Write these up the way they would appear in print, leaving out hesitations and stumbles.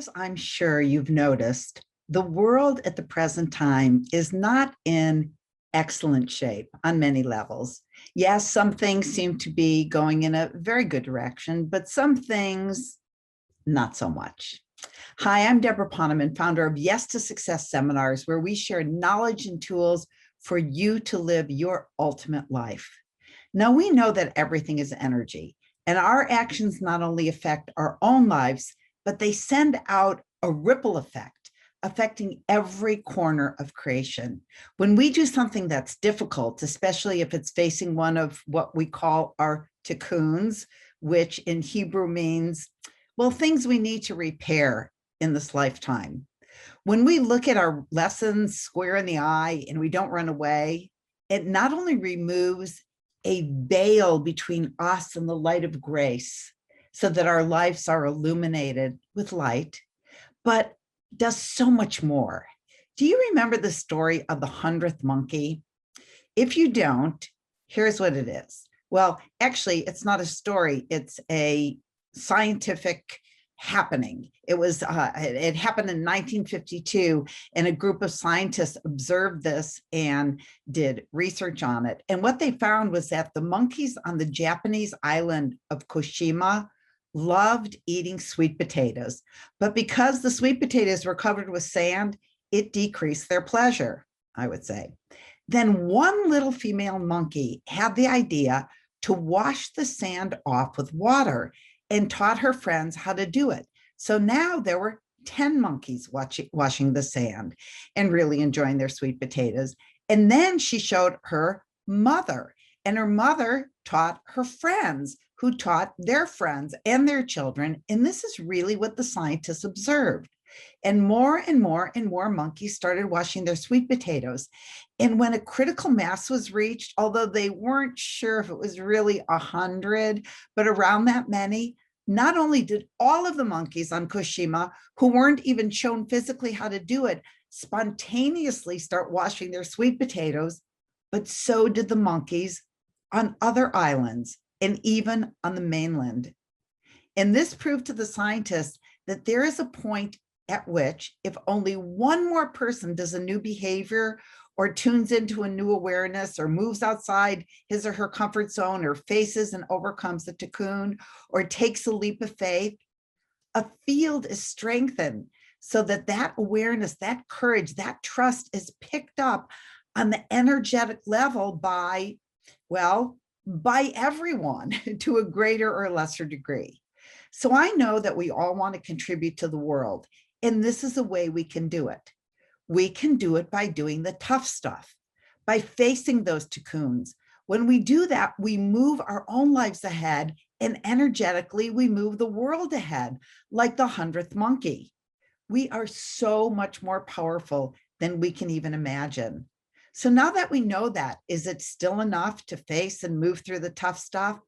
As I'm sure you've noticed, the world at the present time is not in excellent shape on many levels. Yes, some things seem to be going in a very good direction, but some things not so much. Hi, I'm Deborah Poneman, founder of Yes to Success seminars, where we share knowledge and tools for you to live your ultimate life. Now, we know that everything is energy, and our actions not only affect our own lives, but they send out a ripple effect, affecting every corner of creation. When we do something that's difficult, especially if it's facing one of what we call our tikkuns, which in Hebrew means, well, things we need to repair in this lifetime. When we look at our lessons square in the eye and we don't run away, it not only removes a veil between us and the light of grace so that our lives are illuminated with light, but does so much more. Do you remember the story of the 100th monkey? If you don't, here's what it is. Well, actually, it's not a story. It's a scientific happening. It happened in 1952, and a group of scientists observed this and did research on it. And what they found was that the monkeys on the Japanese island of Koshima loved eating sweet potatoes, but because the sweet potatoes were covered with sand, it decreased their pleasure, I would say. Then one little female monkey had the idea to wash the sand off with water and taught her friends how to do it. So now there were 10 monkeys washing the sand and really enjoying their sweet potatoes. And then she showed her mother, and her mother taught her friends, who taught their friends and their children. And this is really what the scientists observed. And more monkeys started washing their sweet potatoes. And when a critical mass was reached, although they weren't sure if it was really 100, but around that many, not only did all of the monkeys on Koshima, who weren't even shown physically how to do it, spontaneously start washing their sweet potatoes, but so did the monkeys on other islands and even on the mainland. And this proved to the scientists that there is a point at which, if only one more person does a new behavior or tunes into a new awareness or moves outside his or her comfort zone or faces and overcomes the tikkun or takes a leap of faith, a field is strengthened so that that awareness, that courage, that trust is picked up on the energetic level by everyone to a greater or lesser degree. So I know that we all want to contribute to the world, and this is a way we can do it. We can do it by doing the tough stuff, by facing those tikkuns. When we do that, we move our own lives ahead, and energetically, we move the world ahead, like the 100th monkey. We are so much more powerful than we can even imagine. So now that we know that, is it still enough to face and move through the tough stuff?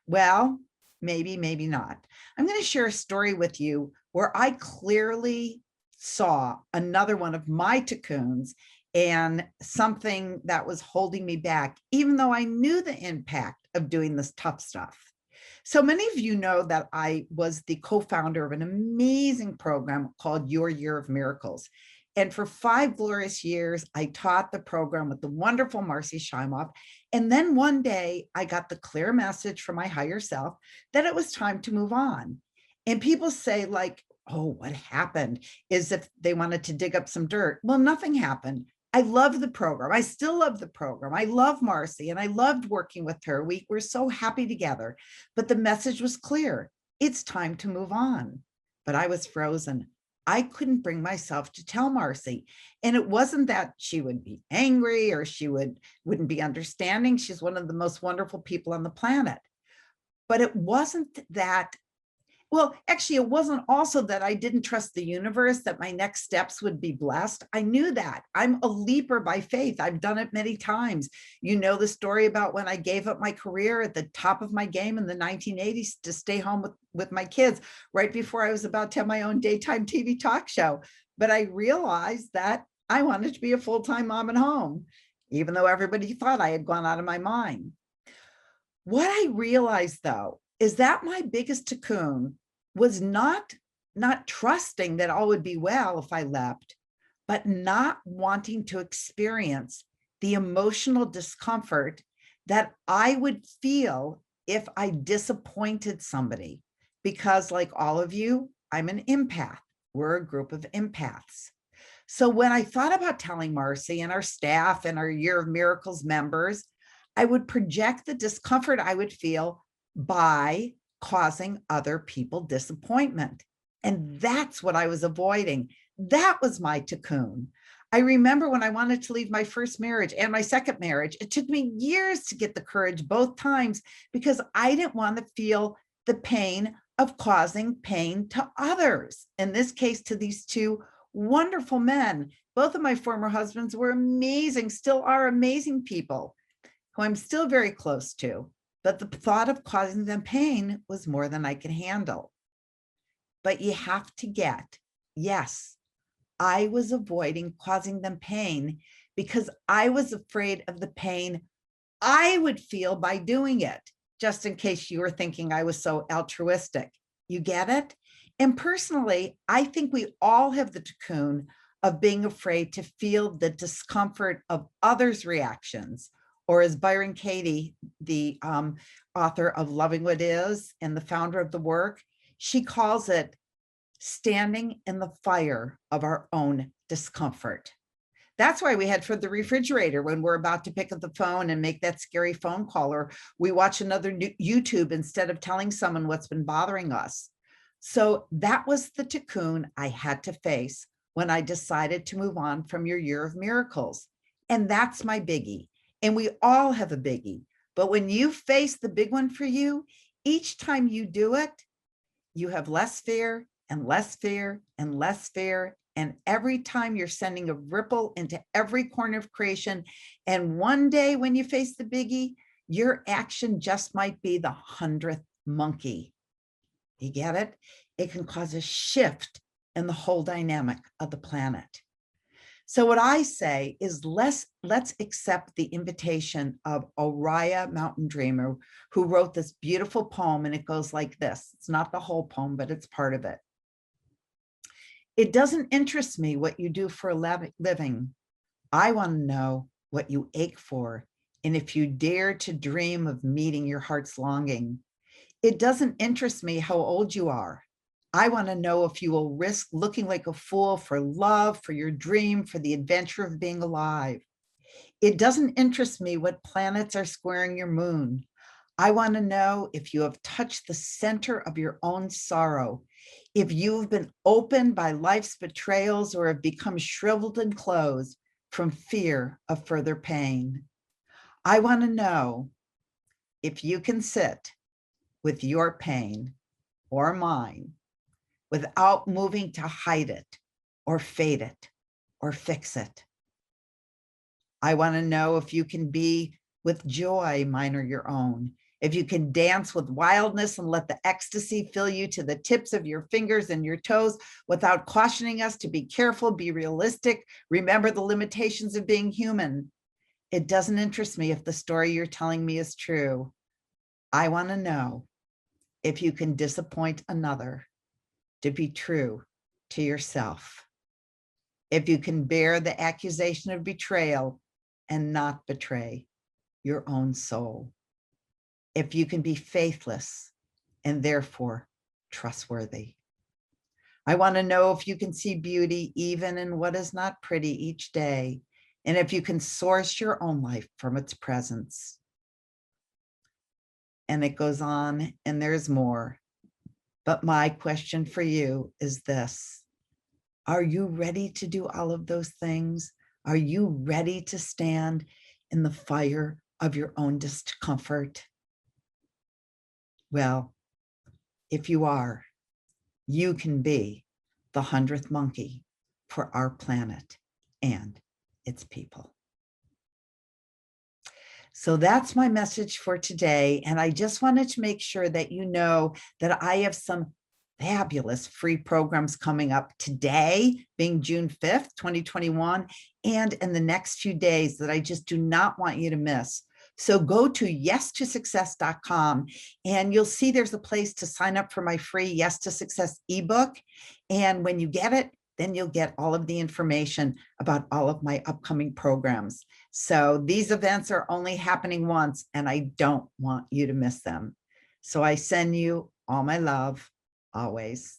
Well, maybe, maybe not. I'm going to share a story with you where I clearly saw another one of my tikkuns and something that was holding me back, even though I knew the impact of doing this tough stuff. So many of you know that I was the co-founder of an amazing program called Your Year of Miracles. And for 5 glorious years, I taught the program with the wonderful Marcy Shimoff. And then one day I got the clear message from my higher self that it was time to move on. And people say like, oh, what happened? Is if they wanted to dig up some dirt. Well, nothing happened. I love the program. I still love the program. I love Marcy and I loved working with her. We were so happy together, but the message was clear. It's time to move on. But I was frozen. I couldn't bring myself to tell Marcy. And it wasn't that she would be angry or she wouldn't be understanding. She's one of the most wonderful people on the planet. But it wasn't that, well, actually, it wasn't also that I didn't trust the universe, that my next steps would be blessed. I knew that. I'm a leaper by faith. I've done it many times. You know the story about when I gave up my career at the top of my game in the 1980s to stay home with my kids right before I was about to have my own daytime TV talk show. But I realized that I wanted to be a full-time mom at home, even though everybody thought I had gone out of my mind. What I realized, though, is that my biggest tikkun was not not trusting that all would be well if I left, but not wanting to experience the emotional discomfort that I would feel if I disappointed somebody. Because, like all of you, I'm an empath. We're a group of empaths. So when I thought about telling Marcy and our staff and our Year of Miracles members, I would project the discomfort I would feel by causing other people disappointment. And that's what I was avoiding. That was my cocoon. I remember when I wanted to leave my first marriage and my second marriage, it took me years to get the courage both times because I didn't want to feel the pain of causing pain to others. In this case, to these two wonderful men. Both of my former husbands were amazing, still are amazing people who I'm still very close to. But the thought of causing them pain was more than I could handle. But you have to get, yes, I was avoiding causing them pain because I was afraid of the pain I would feel by doing it, just in case you were thinking I was so altruistic. You get it? And personally, I think we all have the cocoon of being afraid to feel the discomfort of others' reactions, or as Byron Katie, the author of Loving What Is and the founder of the work, she calls it standing in the fire of our own discomfort. That's why we head for the refrigerator when we're about to pick up the phone and make that scary phone call, or we watch another YouTube instead of telling someone what's been bothering us. So that was the cocoon I had to face when I decided to move on from your Year of Miracles. And that's my biggie. And we all have a biggie. But when you face the big one for you, each time you do it, you have less fear and less fear and less fear. And every time you're sending a ripple into every corner of creation. And one day when you face the biggie, your action just might be the 100th monkey. You get it? It can cause a shift in the whole dynamic of the planet. So what I say is let's accept the invitation of Oriah Mountain Dreamer, who wrote this beautiful poem, and it goes like this. It's not the whole poem, but it's part of it. It doesn't interest me what you do for a living. I want to know what you ache for, and if you dare to dream of meeting your heart's longing. It doesn't interest me how old you are. I want to know if you will risk looking like a fool for love, for your dream, for the adventure of being alive. It doesn't interest me what planets are squaring your moon. I want to know if you have touched the center of your own sorrow, if you have been opened by life's betrayals or have become shriveled and closed from fear of further pain. I want to know if you can sit with your pain or mine without moving to hide it or fade it or fix it. I want to know if you can be with joy, mine or your own, if you can dance with wildness and let the ecstasy fill you to the tips of your fingers and your toes without cautioning us to be careful, be realistic, remember the limitations of being human. It doesn't interest me if the story you're telling me is true. I want to know if you can disappoint another to be true to yourself. If you can bear the accusation of betrayal and not betray your own soul. If you can be faithless and therefore trustworthy. I want to know if you can see beauty even in what is not pretty each day, and if you can source your own life from its presence. And it goes on, and there's more. But my question for you is this: are you ready to do all of those things? Are you ready to stand in the fire of your own discomfort? Well, if you are, you can be the 100th monkey for our planet and its people. So that's my message for today. And I just wanted to make sure that you know that I have some fabulous free programs coming up today, being June 5th, 2021, and in the next few days that I just do not want you to miss. So go to yes2success.com and you'll see there's a place to sign up for my free Yes to Success ebook. And when you get it, then you'll get all of the information about all of my upcoming programs. So these events are only happening once, and I don't want you to miss them. So I send you all my love always.